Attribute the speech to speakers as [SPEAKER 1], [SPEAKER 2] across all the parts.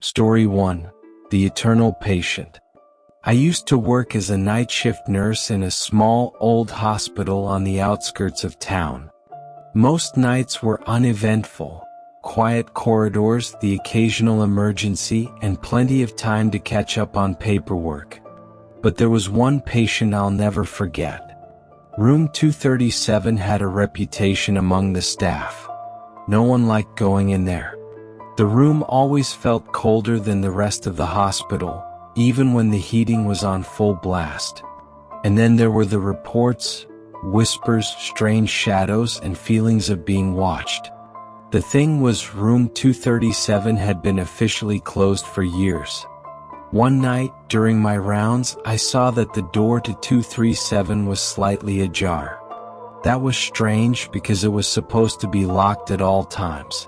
[SPEAKER 1] Story 1. The Eternal Patient. I used to work as a night shift nurse in a small, old hospital on the outskirts of town. Most nights were uneventful. Quiet corridors, the occasional emergency, and plenty of time to catch up on paperwork. But there was one patient I'll never forget. Room 237 had a reputation among the staff. No one liked going in there. The room always felt colder than the rest of the hospital, even when the heating was on full blast. And then there were the reports, whispers, strange shadows, and feelings of being watched. The thing was, room 237 had been officially closed for years. One night, during my rounds, I saw that the door to 237 was slightly ajar. That was strange because it was supposed to be locked at all times.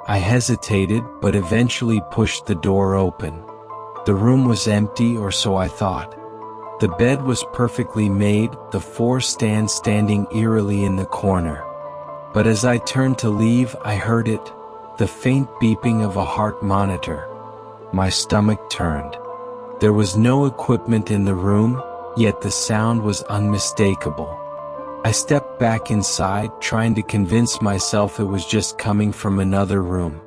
[SPEAKER 1] I hesitated, but eventually pushed the door open. The room was empty, or so I thought. The bed was perfectly made, the 4 stands standing eerily in the corner. But as I turned to leave, I heard it, the faint beeping of a heart monitor. My stomach turned. There was no equipment in the room, yet the sound was unmistakable. I stepped back inside, trying to convince myself it was just coming from another room.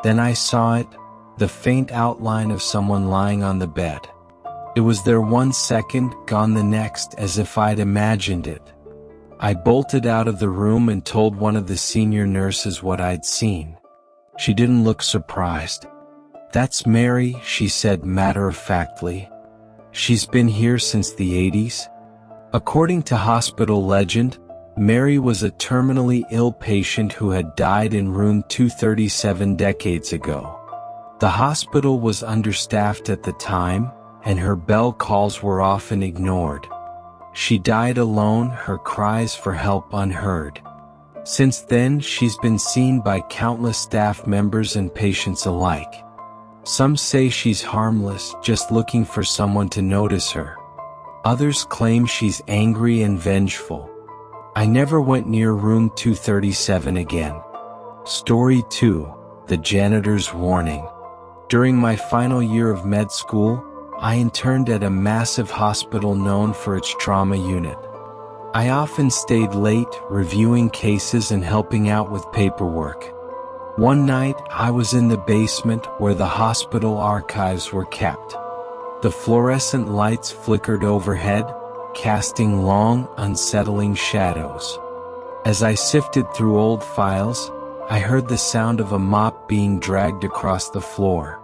[SPEAKER 1] Then I saw it, the faint outline of someone lying on the bed. It was there 1 second, gone the next, as if I'd imagined it. I bolted out of the room and told one of the senior nurses what I'd seen. She didn't look surprised. "That's Mary," she said matter-of-factly. "She's been here since the 80s. According to hospital legend, Mary was a terminally ill patient who had died in room 237 decades ago. The hospital was understaffed at the time, and her bell calls were often ignored. She died alone, her cries for help unheard. Since then, she's been seen by countless staff members and patients alike. Some say she's harmless, just looking for someone to notice her. Others claim she's angry and vengeful. I never went near room 237 again." Story 2. The Janitor's Warning. During my final year of med school, I interned at a massive hospital known for its trauma unit. I often stayed late, reviewing cases and helping out with paperwork. One night, I was in the basement where the hospital archives were kept. The fluorescent lights flickered overhead, casting long, unsettling shadows. As I sifted through old files, I heard the sound of a mop being dragged across the floor.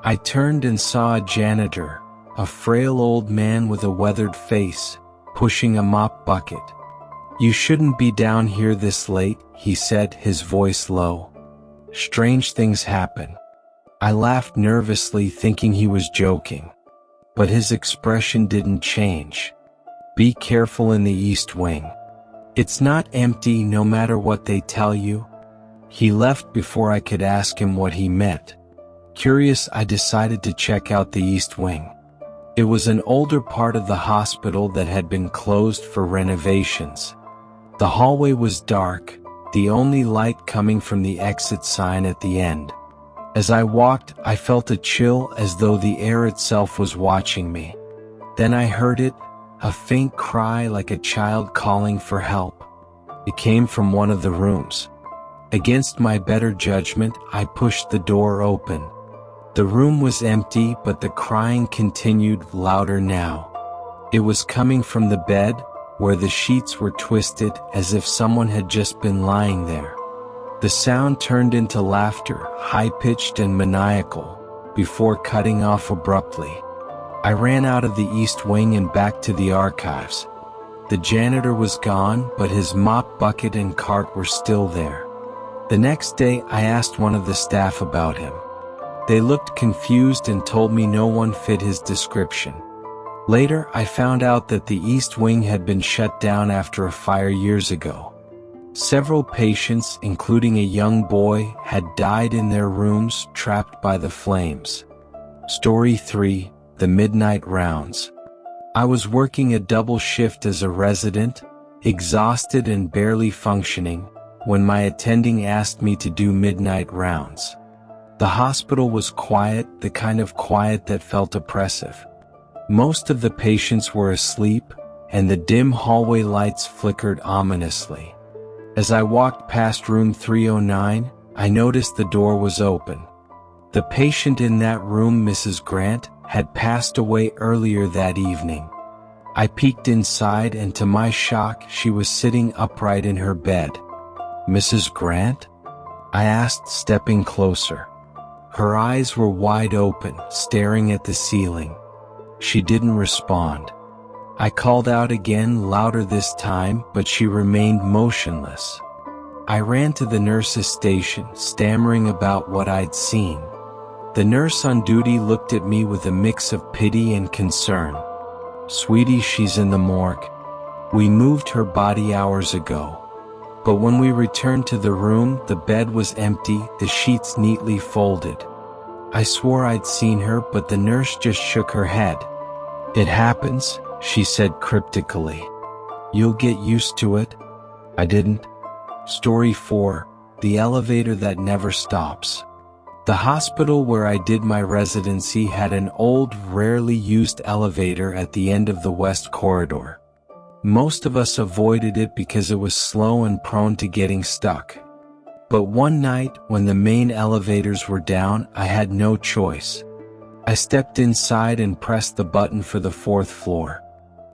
[SPEAKER 1] I turned and saw a janitor, a frail old man with a weathered face, pushing a mop bucket. "You shouldn't be down here this late," he said, his voice low. "Strange things happen." I laughed nervously, thinking he was joking. But his expression didn't change. "Be careful in the East Wing. It's not empty no matter what they tell you." He left before I could ask him what he meant. Curious, I decided to check out the East Wing. It was an older part of the hospital that had been closed for renovations. The hallway was dark, the only light coming from the exit sign at the end. As I walked, I felt a chill, as though the air itself was watching me. Then I heard it, a faint cry like a child calling for help. It came from one of the rooms. Against my better judgment, I pushed the door open. The room was empty, but the crying continued, louder now. It was coming from the bed, where the sheets were twisted, as if someone had just been lying there. The sound turned into laughter, high-pitched and maniacal, before cutting off abruptly. I ran out of the East Wing and back to the archives. The janitor was gone, but his mop bucket and cart were still there. The next day, I asked one of the staff about him. They looked confused and told me no one fit his description. Later, I found out that the East Wing had been shut down after a fire years ago. Several patients, including a young boy, had died in their rooms, trapped by the flames. Story 3. The Midnight Rounds. I was working a double shift as a resident, exhausted and barely functioning, when my attending asked me to do midnight rounds. The hospital was quiet, the kind of quiet that felt oppressive. Most of the patients were asleep, and the dim hallway lights flickered ominously. As I walked past room 309, I noticed the door was open. The patient in that room, Mrs. Grant, had passed away earlier that evening. I peeked inside, and to my shock, she was sitting upright in her bed. "Mrs. Grant?" I asked, stepping closer. Her eyes were wide open, staring at the ceiling. She didn't respond. I called out again, louder this time, but she remained motionless. I ran to the nurse's station, stammering about what I'd seen. The nurse on duty looked at me with a mix of pity and concern. "Sweetie, she's in the morgue. We moved her body hours ago." But when we returned to the room, the bed was empty, the sheets neatly folded. I swore I'd seen her, but the nurse just shook her head. "It happens," she said cryptically. "You'll get used to it." I didn't. Story 4. The elevator that never stops. The hospital where I did my residency had an old, rarely used elevator at the end of the West Corridor. Most of us avoided it because it was slow and prone to getting stuck. But one night, when the main elevators were down, I had no choice. I stepped inside and pressed the button for the 4th floor.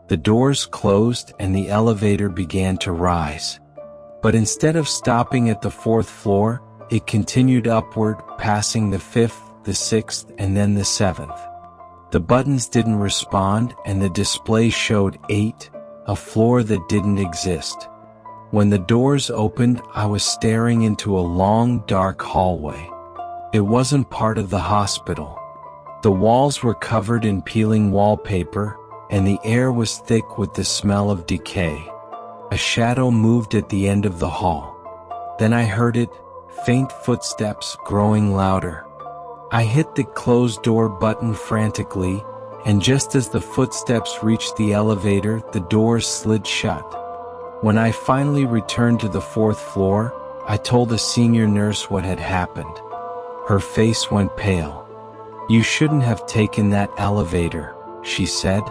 [SPEAKER 1] The doors closed and the elevator began to rise. But instead of stopping at the 4th floor, it continued upward, passing the 5th, the 6th, and then the 7th. The buttons didn't respond, and the display showed 8, a floor that didn't exist. When the doors opened, I was staring into a long, dark hallway. It wasn't part of the hospital. The walls were covered in peeling wallpaper, and the air was thick with the smell of decay. A shadow moved at the end of the hall. Then I heard it, faint footsteps growing louder. I hit the closed door button frantically, and just as the footsteps reached the elevator, the doors slid shut. When I finally returned to the 4th floor, I told a senior nurse what had happened. Her face went pale. "You shouldn't have taken that elevator," she said.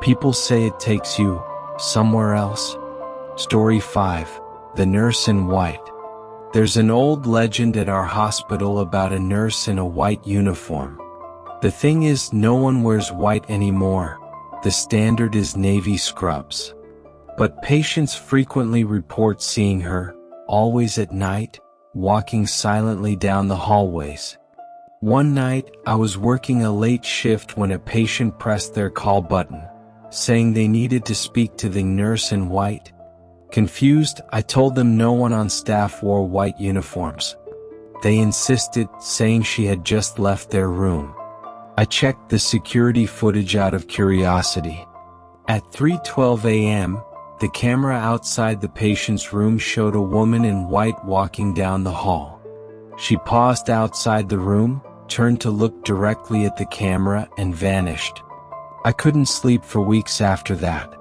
[SPEAKER 1] "People say it takes you somewhere else." Story 5. The Nurse in White. There's an old legend at our hospital about a nurse in a white uniform. The thing is, no one wears white anymore. The standard is navy scrubs. But patients frequently report seeing her, always at night, walking silently down the hallways. One night, I was working a late shift when a patient pressed their call button, saying they needed to speak to the nurse in white. Confused, I told them no one on staff wore white uniforms. They insisted, saying she had just left their room. I checked the security footage out of curiosity. At 3:12 a.m., the camera outside the patient's room showed a woman in white walking down the hall. She paused outside the room, turned to look directly at the camera, and vanished. I couldn't sleep for weeks after that.